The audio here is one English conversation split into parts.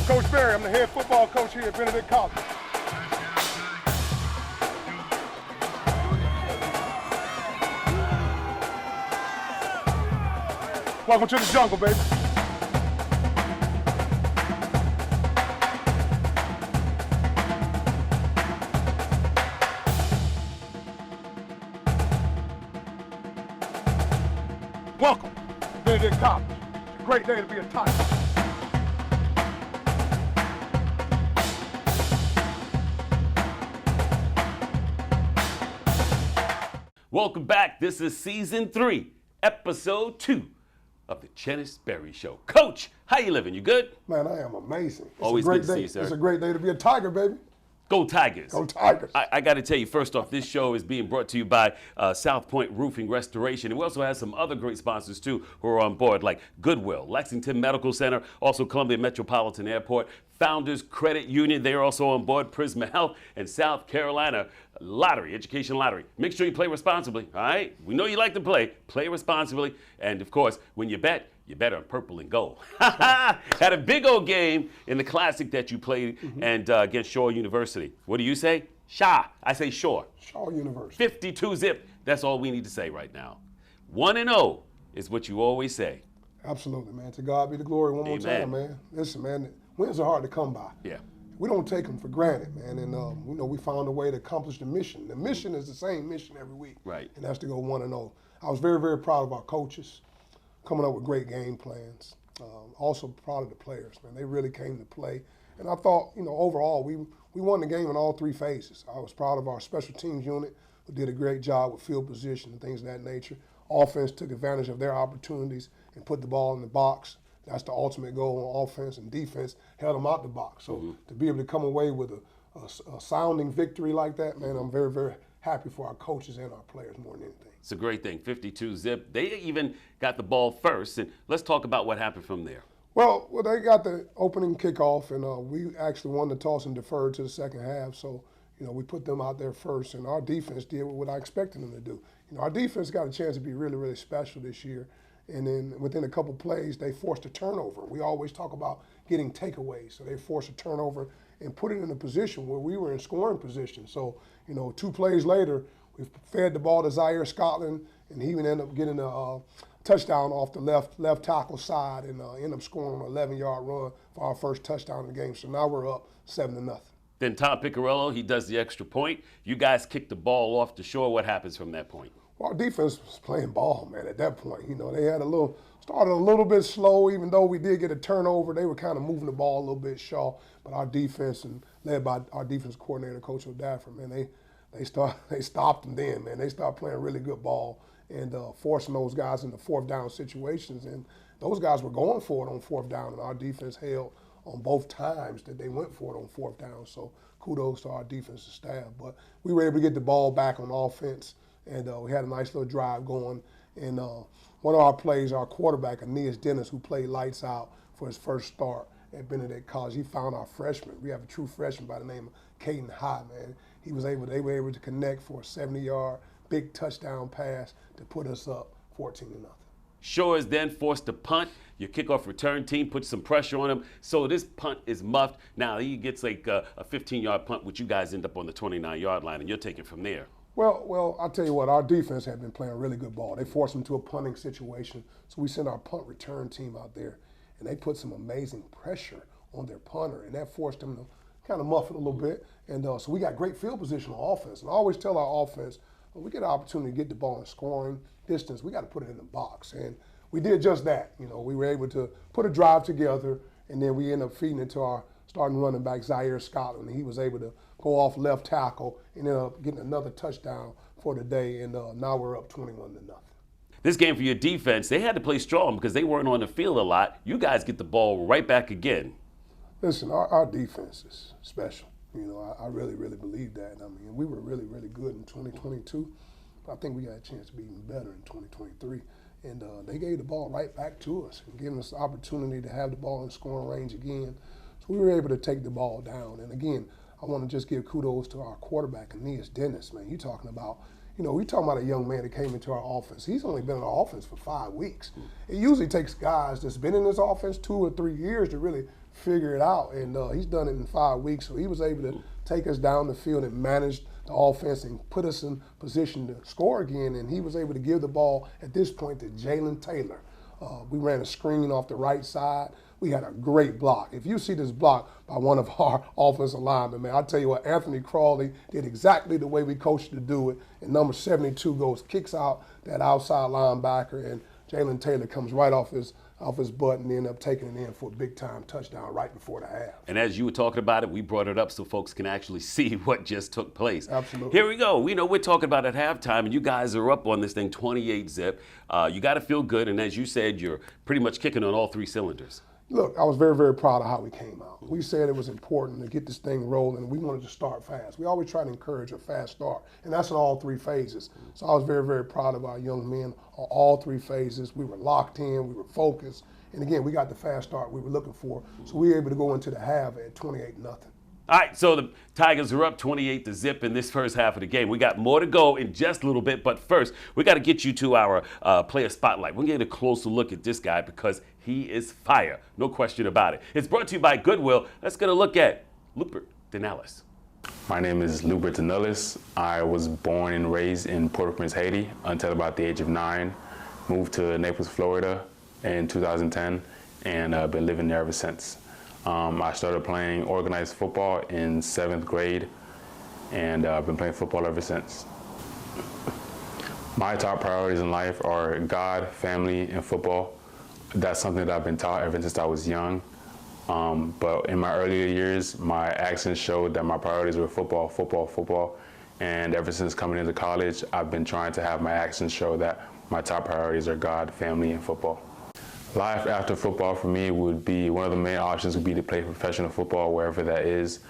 Coach Berry. I'm the head football coach here at Benedict College. Welcome to the jungle, baby. Welcome to Benedict College. It's a great day to be a Tiger. Welcome back. This is season 3, episode 2 of the Chennis Berry Show. Coach, how you living? You good? Man, I am amazing. It's Always a great good to day. see you, sir. It's a great day to be a Tiger, baby. Go Tigers. Go Tigers. I got to tell you, first off, this show is being brought to you by South Point Roofing Restoration. And we also have some other great sponsors, too, who are on board, like Goodwill, Lexington Medical Center, also Columbia Metropolitan Airport, Founders Credit Union. They are also on board, Prisma Health, and South Carolina Lottery, Education Lottery. Make sure you play responsibly, all right? We know you like to play. Play responsibly. And, of course, when you bet on purple and gold. Had a big old game in the Classic that you played and against Shaw University. What do you say? Shaw. I say Shaw. Shaw University. 52 zip. That's all we need to say right now. 1-0 is what you always say. Absolutely, man. To God be the glory one more time, man. Listen, man, wins are hard to come by. Yeah. We don't take them for granted, man. And, we found a way to accomplish the mission. The mission is the same mission every week. Right. And that's to go 1-0. I was very, very proud of our coaches, coming up with great game plans. Also proud of the players, man. They really came to play. And I thought, overall, we won the game in all 3 phases. I was proud of our special teams unit, who did a great job with field position and things of that nature. Offense took advantage of their opportunities and put the ball in the box. That's the ultimate goal on offense, and defense held them out the box. So to be able to come away with a sounding victory like that, man, I'm very, very happy for our coaches and our players more than anything. It's a great thing, 52 zip. They even got the ball first, and let's talk about what happened from there. Well, they got the opening kickoff, and we actually won the toss and deferred to the second half. So, we put them out there first, and our defense did what I expected them to do. Our defense got a chance to be really, really special this year. And then within a couple plays, they forced a turnover. We always talk about getting takeaways. So they forced a turnover and put it in a position where we were in scoring position. So, 2 plays later, we fed the ball to Zaire Scotland, and he would end up getting a touchdown off the left tackle side and end up scoring an 11-yard run for our first touchdown in the game. So now we're up 7-0. Then Tom Piccarello, he does the extra point. You guys kick the ball off the shore. What happens from that point? Well, our defense was playing ball, man, at that point. They had started a little bit slow, even though we did get a turnover. They were kind of moving the ball a little bit short. But our defense, and led by our defense coordinator, Coach O'Dafford, man, they stopped them then, man. They started playing really good ball and forcing those guys into 4th down situations. And those guys were going for it on 4th down, and our defense held on both times that they went for it on 4th down. So kudos to our defensive staff. But we were able to get the ball back on offense. And we had a nice little drive going. And one of our plays, our quarterback, Aeneas Dennis, who played lights out for his first start at Benedict College, he found our freshman. We have a true freshman by the name of Caden High, man. They were able to connect for a 70-yard big touchdown pass to put us up 14-0. Shaw is then forced to punt. Your kickoff return team puts some pressure on him. So this punt is muffed. Now he gets like a 15-yard punt, which you guys end up on the 29-yard line, and you're taking from there. Well, I'll tell you what, our defense had been playing really good ball. They forced them to a punting situation, so we sent our punt return team out there, and they put some amazing pressure on their punter, and that forced them to kind of muff it a little bit. And so we got great field position on offense. And I always tell our offense, when we get an opportunity to get the ball in scoring distance, we got to put it in the box. And we did just that. We were able to put a drive together, and then we ended up feeding it to our starting running back, Zaire Scotland, and he was able to go off left tackle and ended up getting another touchdown for the day, and now we're up 21-0. This game for your defense, they had to play strong because they weren't on the field a lot. You guys get the ball right back again. Listen, our defense is special. I really, really believe that. I mean, we were really, really good in 2022. But I think we got a chance to be even better in 2023. And they gave the ball right back to us and giving us the opportunity to have the ball in scoring range again. So we were able to take the ball down. And again, I want to just give kudos to our quarterback, Aeneas Dennis, man. You're talking about, we talking about a young man that came into our offense. He's only been in our offense for 5 weeks. It usually takes guys that's been in this offense 2 or 3 years to really figure it out. And he's done it in 5 weeks. So he was able to take us down the field and manage the offense and put us in position to score again. And he was able to give the ball at this point to Jalen Taylor. We ran a screen off the right side. We had a great block. If you see this block by one of our offensive linemen, man, I tell you what, Anthony Crawley did exactly the way we coached to do it. And number 72 kicks out that outside linebacker, and Jalen Taylor comes right off his butt and end up taking it in for a big-time touchdown right before the half. And as you were talking about it, we brought it up so folks can actually see what just took place. Absolutely. Here we go. We know we're talking about at halftime, and you guys are up on this thing 28-zip. You got to feel good, and as you said, you're pretty much kicking on all 3 cylinders. Look, I was very, very proud of how we came out. We said it was important to get this thing rolling, and we wanted to start fast. We always try to encourage a fast start, and that's in all 3 phases. So I was very, very proud of our young men on all 3 phases. We were locked in, we were focused, and again, we got the fast start we were looking for. So we were able to go into the half at 28-0. All right, so the Tigers are up 28-0 in this first half of the game. We got more to go in just a little bit, but first, we got to get you to our player spotlight. We're going to get a closer look at this guy because he is fire, no question about it. It's brought to you by Goodwill. Let's get a look at Lupert Denellis. My name is Lupert Denellis. I was born and raised in Port-au-Prince, Haiti until about the age of 9. Moved to Naples, Florida in 2010, and I've been living there ever since. I started playing organized football in 7th grade, and I've been playing football ever since. My top priorities in life are God, family, and football. That's something that I've been taught ever since I was young. But in my earlier years, my actions showed that my priorities were football, football, football. And ever since coming into college, I've been trying to have my actions show that my top priorities are God, family, and football. Life after football for me would be, one of the main options would be to play professional football wherever that is.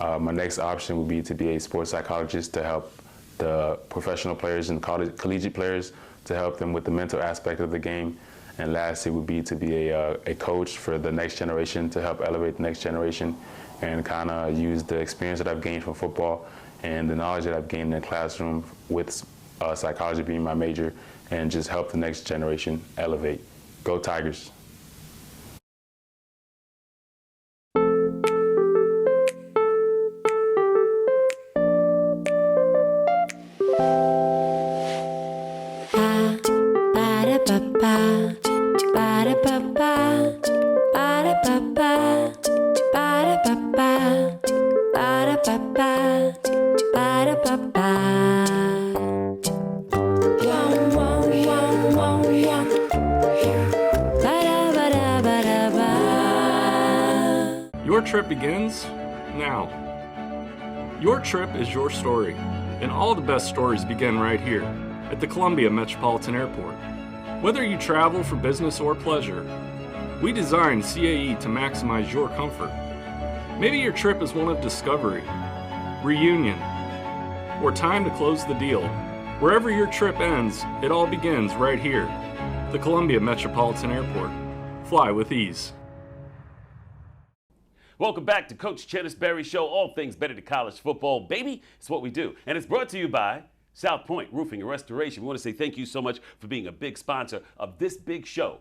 My next option would be to be a sports psychologist to help the professional players and collegiate players, to help them with the mental aspect of the game. And lastly would be to be a coach for the next generation, to help elevate the next generation and kind of use the experience that I've gained from football and the knowledge that I've gained in the classroom with psychology being my major, and just help the next generation elevate. Go Tigers. Your trip begins now. Your trip is your story, and all the best stories begin right here at the Columbia Metropolitan Airport. Whether you travel for business or pleasure, we designed CAE to maximize your comfort. Maybe your trip is one of discovery, reunion, or time to close the deal. Wherever your trip ends, it all begins right here, the Columbia Metropolitan Airport. Fly with ease. Welcome back to Coach Chennis Berry Show, all things Benedict College football. Baby, it's what we do. And it's brought to you by South Point Roofing and Restoration. We want to say thank you so much for being a big sponsor of this big show.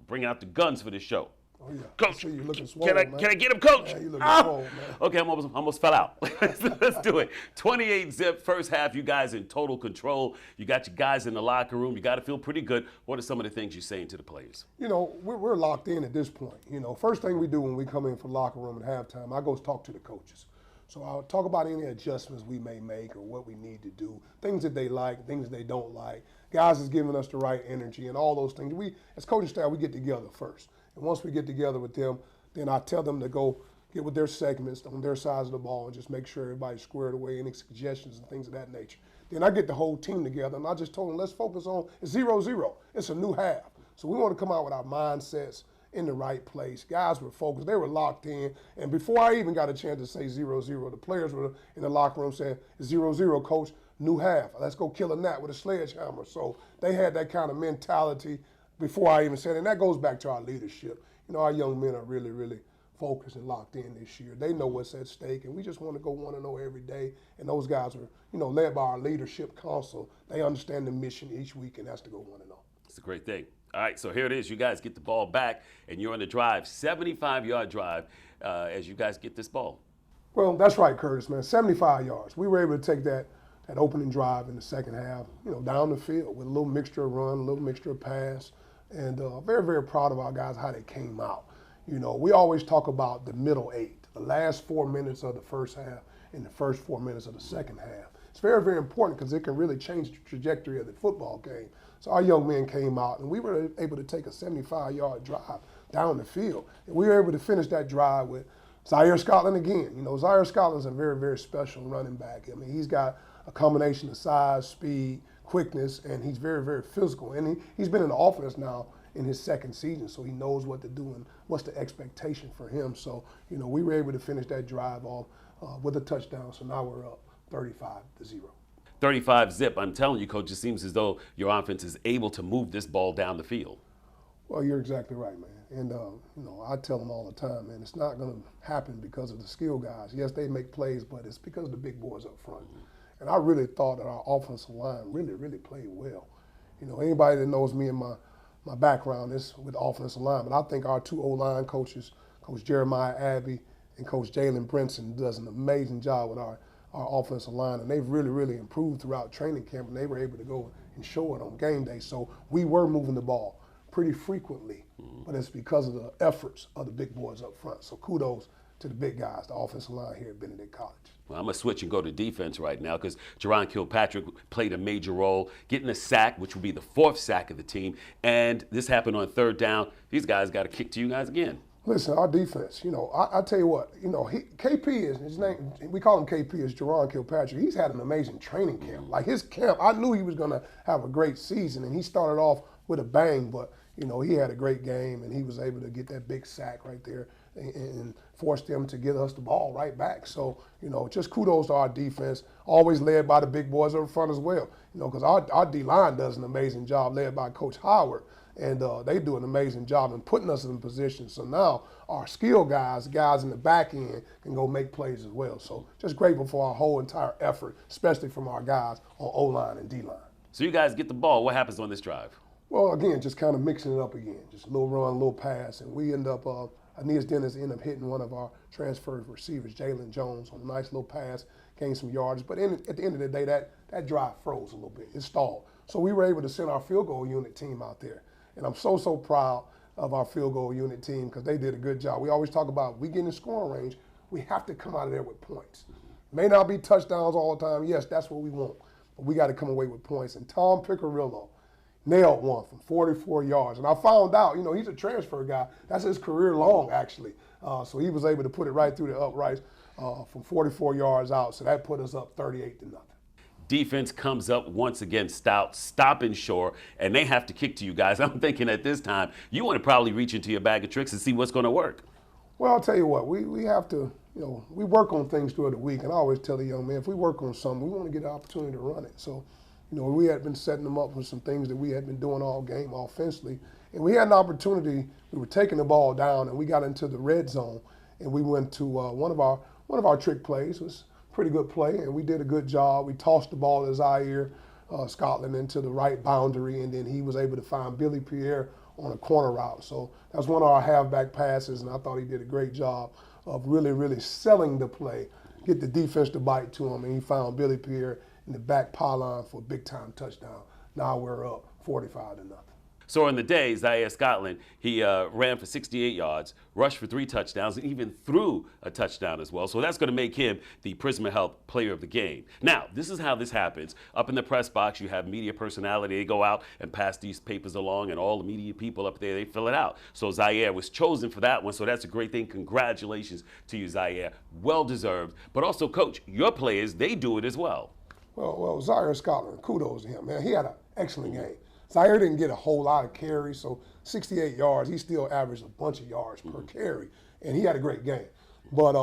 Bringing out the guns for this show. Oh, yeah. Coach, I see you looking swole, can I get him, Coach? Yeah, you looking swole, man. Okay, I almost fell out. Let's do it. 28-zip, first half, you guys in total control. You got your guys in the locker room. You got to feel pretty good. What are some of the things you're saying to the players? You know, we're locked in at this point. You know, first thing we do when we come in from locker room at halftime, I go talk to the coaches. So I'll talk about any adjustments we may make or what we need to do, things that they like, things they don't like. Guys is giving us the right energy and all those things. We, as coaching staff, we get together first. And once we get together with them, then I tell them to go get with their segments on their sides of the ball and just make sure everybody's squared away, any suggestions and things of that nature. Then I get the whole team together and I just told them, let's focus on 0-0. It's a new half. So we want to come out with our mindsets in the right place. Guys were focused. They were locked in. And before I even got a chance to say 0-0, the players were in the locker room saying, 0-0, coach, new half. Let's go kill a gnat with a sledgehammer. So they had that kind of mentality before I even said it. And that goes back to our leadership. You know, our young men are really, really focused and locked in this year. They know what's at stake, and we just want to go 1-0 every day. And those guys are, you know, led by our leadership council. They understand the mission each week, and that's to go 1-0. It's a great thing. All right, so here it is. You guys get the ball back, and you're on the drive, 75-yard drive, as you guys get this ball. Well, that's right, Curtis, man. 75 yards. We were able to take that opening drive in the second half, down the field with a little mixture of run, a little mixture of pass, and very, very proud of our guys, how they came out. We always talk about the middle 8, the last 4 minutes of the first half and the first 4 minutes of the second half. It's very, very important because it can really change the trajectory of the football game. So our young men came out, and we were able to take a 75-yard drive down the field. And we were able to finish that drive with Zaire Scotland again. Zaire Scotland's a very, very special running back. I mean, he's got a combination of size, speed, quickness, and he's very, very physical. And he's been in the offense now in his second season, so he knows what to do and what's the expectation for him. So, we were able to finish that drive off with a touchdown, so now we're up 35-0. 35-zip. I'm telling you, Coach, it seems as though your offense is able to move this ball down the field. Well, you're exactly right, man. And, I tell them all the time, man, it's not going to happen because of the skill guys. Yes, they make plays, but it's because of the big boys up front. And I really thought that our offensive line really, really played well. Anybody that knows me and my background is with offensive line, but I think our two O-line coaches, Coach Jeremiah Abbey and Coach Jalen Brinson, does an amazing job with our offensive line, and they've really, really improved throughout training camp, and they were able to go and show it on game day. So we were moving the ball pretty frequently, but it's because of the efforts of the big boys up front. So kudos to the big guys, the offensive line here at Benedict College. Well, I'm going to switch and go to defense right now because Jerron Kilpatrick played a major role, getting a sack, which will be the 4th sack of the team, and this happened on 3rd down. These guys got to kick to you guys again. Listen, our defense, I tell you what, KP is, his name, we call him KP, is Jerron Kilpatrick. He's had an amazing training camp. Like his camp, I knew he was going to have a great season, and he started off with a bang, but, he had a great game, and he was able to get that big sack right there and forced them to get us the ball right back. So, just kudos to our defense, always led by the big boys up front as well, because our D-line does an amazing job, led by Coach Howard. And they do an amazing job in putting us in position. So now our skill guys in the back end, can go make plays as well. So just grateful for our whole entire effort, especially from our guys on O-line and D-line. So you guys get the ball. What happens on this drive? Well, again, just kind of mixing it up again. Just a little run, a little pass. And we end up, Aeneas Dennis ended up hitting one of our transfer receivers, Jalen Jones, on a nice little pass, gained some yards. But at the end of the day, that drive froze a little bit. It stalled. So we were able to send our field goal unit team out there. And I'm so, so proud of our field goal unit team because they did a good job. We always talk about we get in scoring range, we have to come out of there with points. May not be touchdowns all the time. Yes, that's what we want. But we got to come away with points. And Tom Piccarillo nailed one from 44 yards. And I found out, he's a transfer guy. That's his career long, actually. So he was able to put it right through the uprights from 44 yards out. So that put us up 38-0. Defense comes up once again stout, stopping short, and they have to kick to you guys. I'm thinking at this time, you want to probably reach into your bag of tricks and see what's going to work. Well, I'll tell you what, we have to, we work on things throughout the week, and I always tell the young man, if we work on something, we want to get an opportunity to run it. So, we had been setting them up for some things that we had been doing all game offensively, and we had an opportunity. We were taking the ball down, and we got into the red zone, and we went to one of our trick plays. It was a pretty good play, and we did a good job. We tossed the ball to Zaire Scotland into the right boundary, and then he was able to find Billy Pierre on a corner route. So that was one of our halfback passes, and I thought he did a great job of really, really selling the play, get the defense to bite to him, and he found Billy Pierre in the back pylon for a big-time touchdown. Now we're up 45-0. So in the day, Zaire Scotland, he ran for 68 yards, rushed for 3 touchdowns, and even threw a touchdown as well. So that's going to make him the Prisma Health Player of the Game. Now, this is how this happens. Up in the press box, you have media personality. They go out and pass these papers along, and all the media people up there, they fill it out. So Zaire was chosen for that one, so that's a great thing. Congratulations to you, Zaire. Well-deserved. But also, Coach, your players, they do it as well. Well, Zaire Scotland, kudos to him, man. He had an excellent game. Zaire didn't get a whole lot of carries, so 68 yards, he still averaged a bunch of yards per carry, and he had a great game. But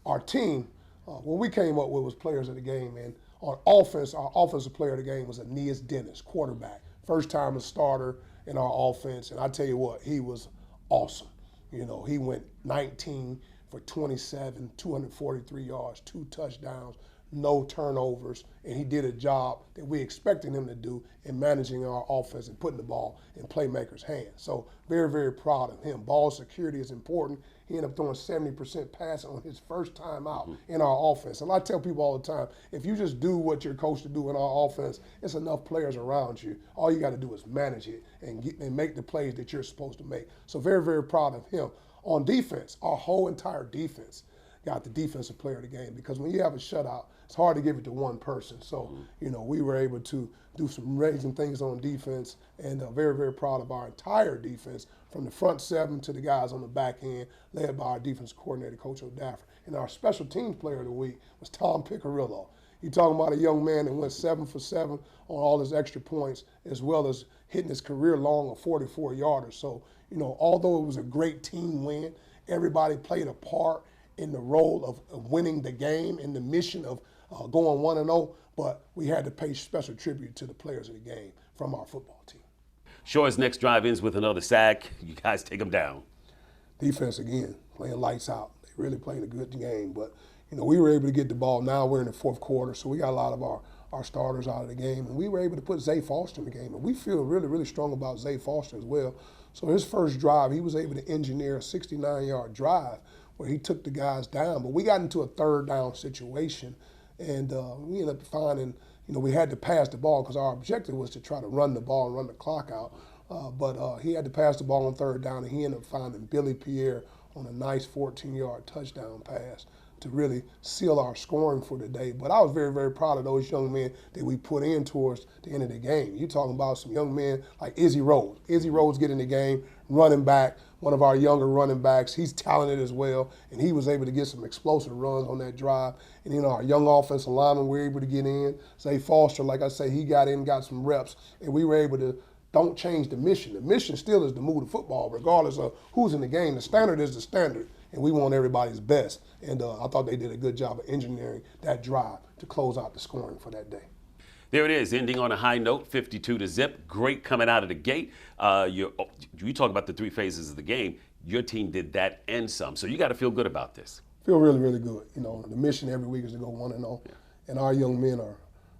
our team, what we came up with was players of the game, and on offense, our offensive player of the game was Aeneas Dennis, quarterback. First time a starter in our offense, and I tell you what, he was awesome. He went 19 for 27, 243 yards, 2 touchdowns, no turnovers, and he did a job that we expected him to do in managing our offense and putting the ball in playmakers' hands. So very, very proud of him. Ball security is important. He ended up throwing 70% passing on his first time out in our offense. And I tell people all the time, if you just do what you're coached to do in our offense, it's enough players around you. All you got to do is manage it and make the plays that you're supposed to make. So very, very proud of him. On defense, our whole entire defense got the defensive player of the game, because when you have a shutout, it's hard to give it to one person. So, we were able to do some amazing things on defense, and very, very proud of our entire defense, from the front seven to the guys on the back end, led by our defense coordinator, Coach O'Daffer. And our special teams player of the week was Tom Picarillo. You're talking about a young man that went 7 for 7 on all his extra points, as well as hitting his career long of 44-yarders. So, although it was a great team win, everybody played a part in the role of winning the game and the mission of going 1-0, but we had to pay special tribute to the players of the game from our football team. Shore's next drive ends with another sack. You guys take them down. Defense again, playing lights out. They really played a good game, but we were able to get the ball. Now we're in the fourth quarter, so we got a lot of our starters out of the game, and we were able to put Zay Foster in the game, and we feel really, really strong about Zay Foster as well. So his first drive, he was able to engineer a 69-yard drive where he took the guys down, but we got into a third down situation, and we ended up finding, we had to pass the ball because our objective was to try to run the ball and run the clock out, but he had to pass the ball on third down, and he ended up finding Billy Pierre on a nice 14-yard touchdown pass to really seal our scoring for the day. But I was very, very proud of those young men that we put in towards the end of the game. You're talking about some young men like Izzy Rhodes. Izzy Rhodes get in the game, running back, one of our younger running backs. He's talented as well, and he was able to get some explosive runs on that drive. And our young offensive linemen were able to get in. Zay Foster, like I say, he got in, got some reps, and we were able to don't change the mission. The mission still is to move the football, regardless of who's in the game. The standard is the standard, and we want everybody's best. And I thought they did a good job of engineering that drive to close out the scoring for that day. There it is, ending on a high note, 52-0. Great coming out of the gate. You talk about the three phases of the game. Your team did that and some, so you got to feel good about this. Feel really, really good. The mission every week is to go 1-0, and our young men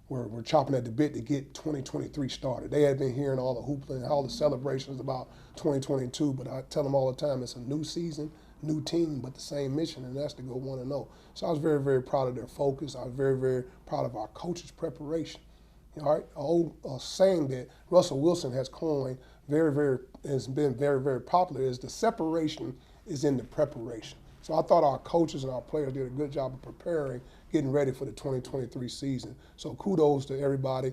we're chopping at the bit to get 2023 started. They had been hearing all the hoopla and all the celebrations about 2022, but I tell them all the time it's a new season, new team, but the same mission, and that's to go 1-0. So I was very, very proud of their focus. I was very, very proud of our coaches' preparation. All right, an old saying that Russell Wilson has coined has been very, very popular is the separation is in the preparation. So I thought our coaches and our players did a good job of preparing, getting ready for the 2023 season. So kudos to everybody.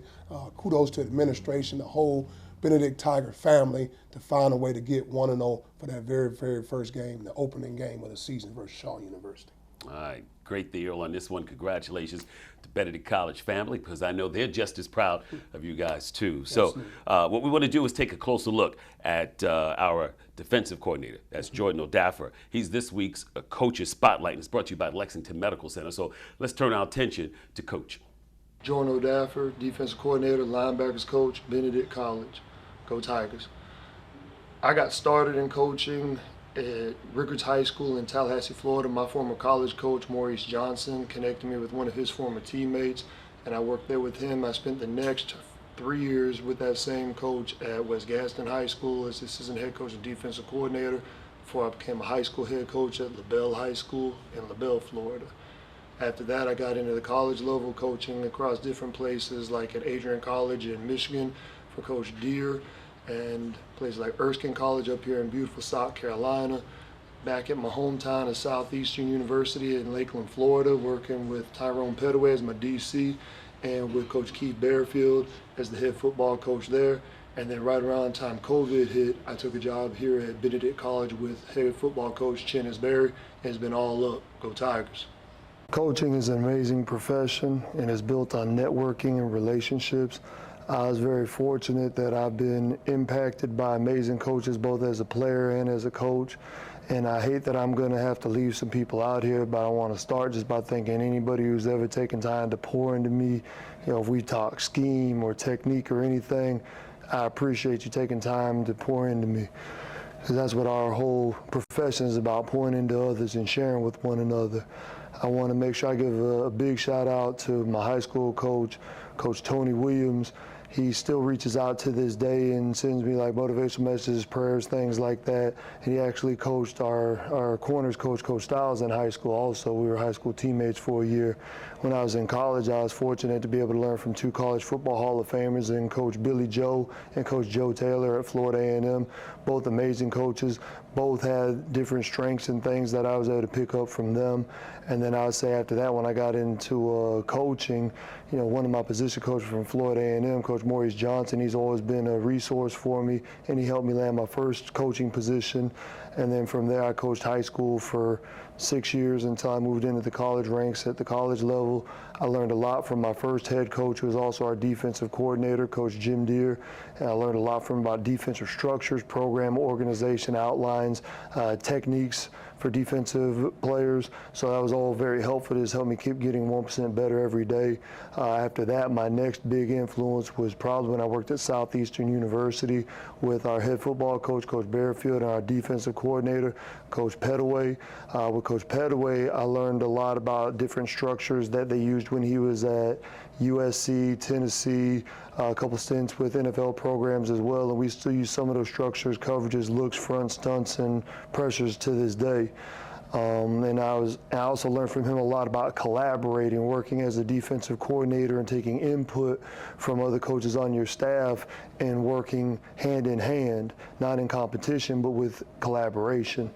Kudos to the administration, the whole Benedict Tiger family, to find a way to get 1-0 for that very, very first game, the opening game of the season versus Shaw University. All right, great deal on this one. Congratulations to Benedict College family, because I know they're just as proud of you guys too. So what we want to do is take a closer look at our defensive coordinator. That's Jordan O'Daffer. He's this week's Coach's Spotlight, and it's brought to you by Lexington Medical Center. So let's turn our attention to Coach. Jordan O'Daffer, defensive coordinator, linebackers coach, Benedict College. Go Tigers. I got started in coaching at Rickards High School in Tallahassee, Florida. My former college coach, Maurice Johnson, connected me with one of his former teammates, and I worked there with him. I spent the next 3 years with that same coach at West Gaston High School as assistant head coach and defensive coordinator before I became a high school head coach at LaBelle High School in LaBelle, Florida. After that, I got into the college level, coaching across different places like at Adrian College in Michigan for Coach Deere, and places like Erskine College up here in beautiful South Carolina. Back at my hometown of Southeastern University in Lakeland, Florida, working with Tyrone Pettaway as my DC and with Coach Keith Bearfield as the head football coach there. And then right around the time COVID hit, I took a job here at Benedict College with head football coach Chennis, and it's been all up. Go Tigers. Coaching is an amazing profession and is built on networking and relationships. I was very fortunate that I've been impacted by amazing coaches, both as a player and as a coach. And I hate that I'm going to have to leave some people out here, but I want to start just by thanking anybody who's ever taken time to pour into me. If we talk scheme or technique or anything, I appreciate you taking time to pour into me. Because that's what our whole profession is about, pouring into others and sharing with one another. I want to make sure I give a big shout out to my high school coach, Coach Tony Williams. He still reaches out to this day and sends me like motivational messages, prayers, things like that. And he actually coached our corners coach, Coach Stiles, in high school also. We were high school teammates for a year. When I was in college, I was fortunate to be able to learn from 2 college football Hall of Famers, and Coach Billy Joe and Coach Joe Taylor at Florida A&M. Both amazing coaches. Both had different strengths and things that I was able to pick up from them. And then I would say after that, when I got into coaching, you know, one of my position coaches from Florida A&M, Coach Maurice Johnson, he's always been a resource for me, and he helped me land my first coaching position. And then from there, I coached high school for 6 years until I moved into the college ranks at the college level. I learned a lot from my first head coach, who was also our defensive coordinator, Coach Jim Deere. And I learned a lot from him about defensive structures, program organization, outlines, techniques for defensive players. So that was all very helpful. It just helped me keep getting 1% better every day. After that, my next big influence was probably when I worked at Southeastern University with our head football coach, Coach Bearfield, and our defensive coordinator, Coach Pettaway. With Coach Pettaway, I learned a lot about different structures that they used when he was at USC, Tennessee, a couple stints with NFL programs as well, and we still use some of those structures, coverages, looks, front stunts, and pressures to this day. And I also learned from him a lot about collaborating, working as a defensive coordinator and taking input from other coaches on your staff and working hand in hand, not in competition, but with collaboration.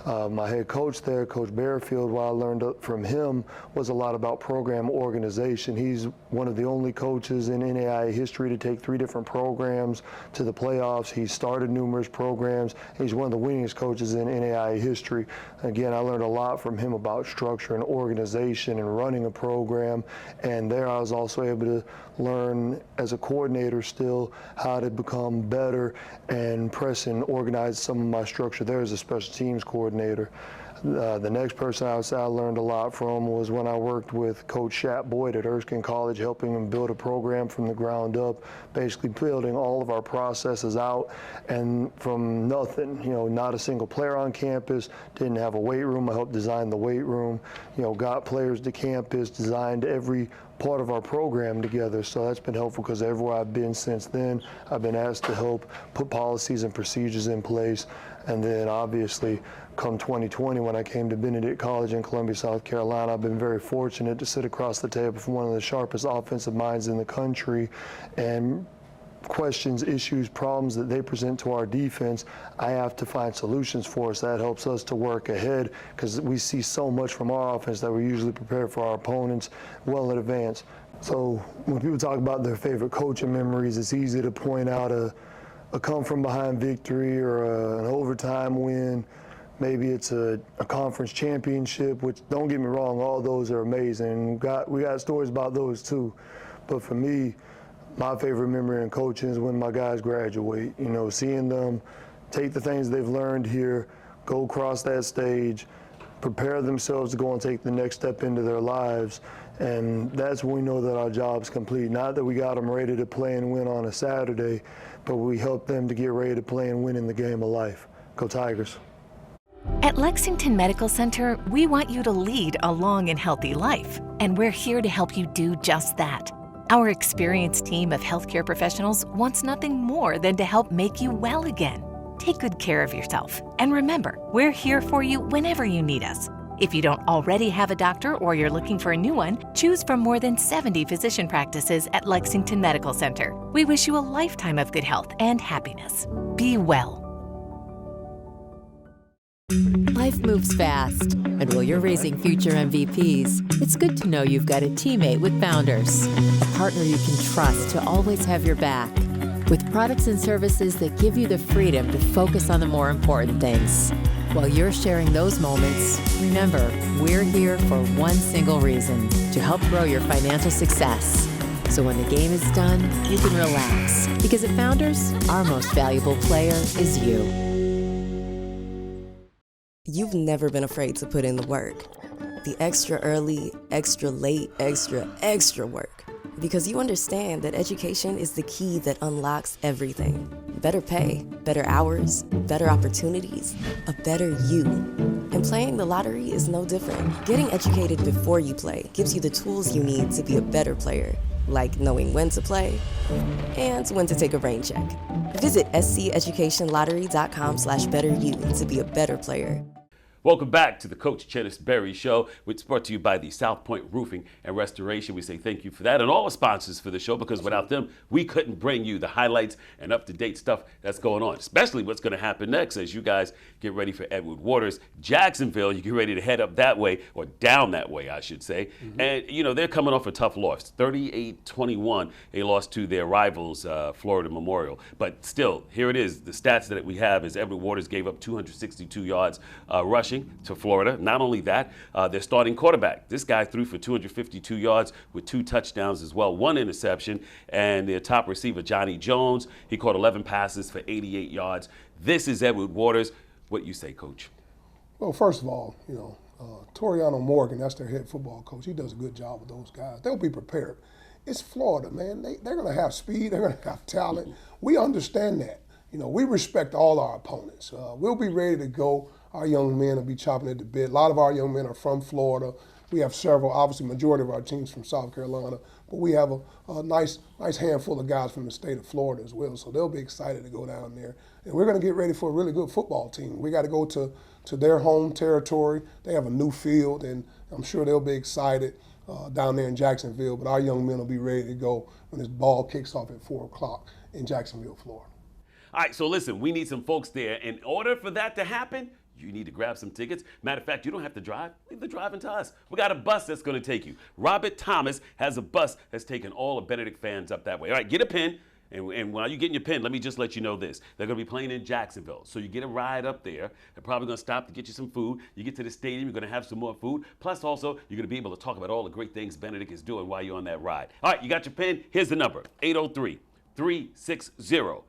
My head coach there, Coach Bearfield, what I learned from him was a lot about program organization. He's one of the only coaches in NAIA history to take 3 different programs to the playoffs. He started numerous programs. He's one of the winningest coaches in NAIA history. Again, I learned a lot from him about structure and organization and running a program. And there I was also able to learn as a coordinator still how to become better and press and organize some of my structure there as a special teams coordinator. The next person I would say I learned a lot from was when I worked with Coach Shat Boyd at Erskine College, helping him build a program from the ground up, basically building all of our processes out, and from nothing, you know, not a single player on campus, didn't have a weight room. I helped design the weight room, you know, got players to campus, designed every part of our program together. So that's been helpful because everywhere I've been since then, I've been asked to help put policies and procedures in place. And then obviously come 2020, when I came to Benedict College in Columbia, South Carolina, I've been very fortunate to sit across the table from one of the sharpest offensive minds in the country, and questions, issues, problems that they present to our defense, I have to find solutions for us. That helps us to work ahead because we see so much from our offense that we're usually prepared for our opponents well in advance. So when people talk about their favorite coaching memories, it's easy to point out a come from behind victory or an overtime win. Maybe it's a conference championship, which, don't get me wrong, all those are amazing. We got stories about those too. But for me, my favorite memory in coaching is when my guys graduate. You know, seeing them take the things they've learned here, go across that stage, prepare themselves to go and take the next step into their lives. And that's when we know that our job's complete. Not that we got them ready to play and win on a Saturday, but we help them to get ready to play and win in the game of life. Go Tigers. At Lexington Medical Center, we want you to lead a long and healthy life, and we're here to help you do just that. Our experienced team of healthcare professionals wants nothing more than to help make you well again. Take good care of yourself, and remember, we're here for you whenever you need us. If you don't already have a doctor or you're looking for a new one, choose from more than 70 physician practices at Lexington Medical Center. We wish you a lifetime of good health and happiness. Be well. Life moves fast, and while you're raising future MVPs, it's good to know you've got a teammate with Founders, a partner you can trust to always have your back, with products and services that give you the freedom to focus on the more important things. While you're sharing those moments, remember, we're here for one single reason: to help grow your financial success. So when the game is done, you can relax, because at Founders, our most valuable player is you. You've never been afraid to put in the work. The extra early, extra late, extra work. Because you understand that education is the key that unlocks everything. Better pay, better hours, better opportunities, a better you. And And playing the lottery is no different. Getting educated before you play gives you the tools you need to be a better player, like knowing when to play and when to take a rain check. Visit sceducationlottery.com/betteryou to be a better player. Welcome back to the Coach Chennis Berry Show, which is brought to you by the South Point Roofing and Restoration. We say thank you for that and all the sponsors for the show, because without them, we couldn't bring you the highlights and up-to-date stuff that's going on, especially what's going to happen next as you guys get ready for Edward Waters. Jacksonville, you get ready to head up that way, or down that way, I should say. And, you know, they're coming off a tough loss, 38-21. They lost to their rivals, Florida Memorial. But still, here it is. The stats that we have is Edward Waters gave up 262 yards rushing to Florida. Not only that, their starting quarterback, this guy threw for 252 yards with 2 touchdowns as well, 1 interception. And their top receiver, Johnny Jones, he caught 11 passes for 88 yards. This is Edward Waters. What you say, Coach? Well, first of all, you know, Toriano Morgan, that's their head football coach. He does a good job with those guys. They'll be prepared. It's Florida, man. They're going to have speed. They're going to have talent. We understand that. You know, we respect all our opponents. We'll be ready to go. Our young men will be chopping at the bit. A lot of our young men are from Florida. We have several, obviously, majority of our teams from South Carolina, but we have a nice handful of guys from the state of Florida as well. So they'll be excited to go down there. And we're going to get ready for a really good football team. We got to go to their home territory. They have a new field, and I'm sure they'll be excited down there in Jacksonville. But our young men will be ready to go when this ball kicks off at 4 o'clock in Jacksonville, Florida. All right, so listen, we need some folks there. In order for that to happen, you need to grab some tickets. Matter of fact, you don't have to drive. Leave the driving to us. We got a bus that's going to take you. Robert Thomas has a bus that's taking all the Benedict fans up that way. All right, get a pen. And while you're getting your pen, let me just let you know this. They're going to be playing in Jacksonville. So you get a ride up there. They're probably going to stop to get you some food. You get to the stadium, you're going to have some more food. Plus, also, you're going to be able to talk about all the great things Benedict is doing while you're on that ride. All right, you got your pen? Here's the number, 803-360-6609.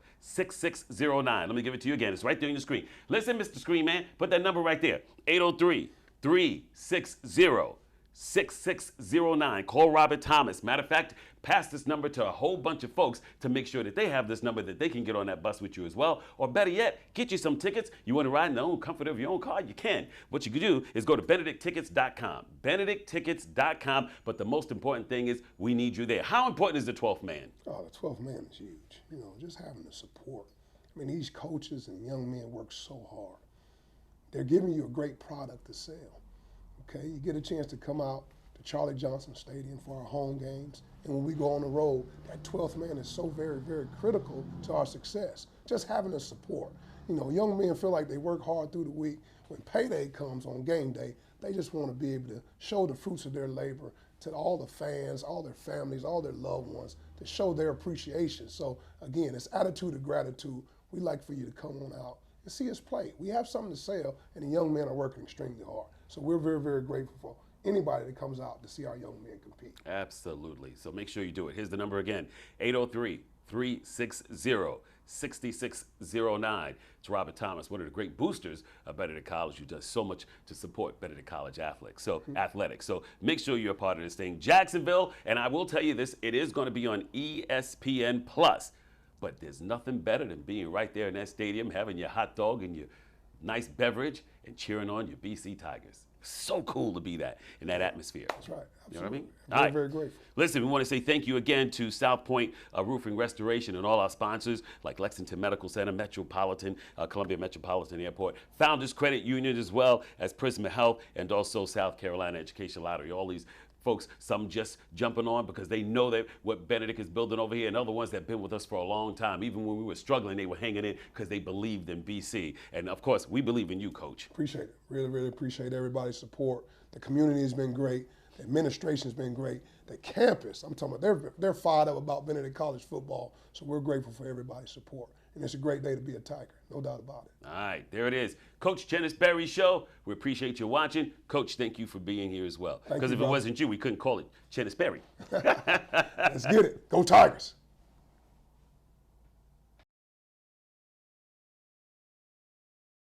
Let me give it to you again. It's right there on your screen. Listen, Mr. Screen Man, put that number right there, 803-360-6609. Call Robert Thomas. Matter of fact, pass this number to a whole bunch of folks to make sure that they have this number that they can get on that bus with you as well. Or better yet, get you some tickets. You want to ride in the own comfort of your own car? You can. What you can do is go to benedicttickets.com. benedicttickets.com. But the most important thing is we need you there. How important is the 12th man? Oh, the 12th man is huge. You know, just having the support. I mean, these coaches and young men work so hard. They're giving you a great product to sell. Okay, you get a chance to come out to Charlie Johnson Stadium for our home games. And when we go on the road, that 12th man is so very, very critical to our success. Just having the support. You know, young men feel like they work hard through the week. When payday comes on game day, they just want to be able to show the fruits of their labor to all the fans, all their families, all their loved ones, to show their appreciation. So again, it's attitude of gratitude. We'd like for you to come on out and see us play. We have something to sell, and the young men are working extremely hard. So we're very, very grateful for anybody that comes out to see our young men compete. Absolutely. So make sure you do it. Here's the number again, 803-360-6609. It's Robert Thomas, one of the great boosters of Benedict College, who does so much to support Benedict College athletics. So make sure you're a part of this thing. Jacksonville, and I will tell you this, it is going to be on ESPN+. But there's nothing better than being right there in that stadium, having your hot dog and your nice beverage and cheering on your BC Tigers. So cool to be in that atmosphere. That's right. Absolutely. You know what I mean? Very, very grateful. Listen, we want to say thank you again to South Point Roofing Restoration and all our sponsors like Lexington Medical Center, Metropolitan, Columbia Metropolitan Airport, Founders Credit Union, as well as Prisma Health, and also South Carolina Education Lottery. All these folks, some just jumping on because they know that what Benedict is building over here, and other ones that have been with us for a long time. Even when we were struggling, they were hanging in because they believed in BC. And of course, we believe in you, Coach. Appreciate it. Really, really appreciate everybody's support. The community has been great. The administration has been great. The campus, I'm talking about, they're fired up about Benedict College football. So we're grateful for everybody's support. And it's a great day to be a Tiger, no doubt about it. All right, there it is. Coach Chennis Berry Show. We appreciate you watching. Coach, thank you for being here as well. Because if it wasn't you, we couldn't call it Chennis Berry. Let's get it. Go Tigers.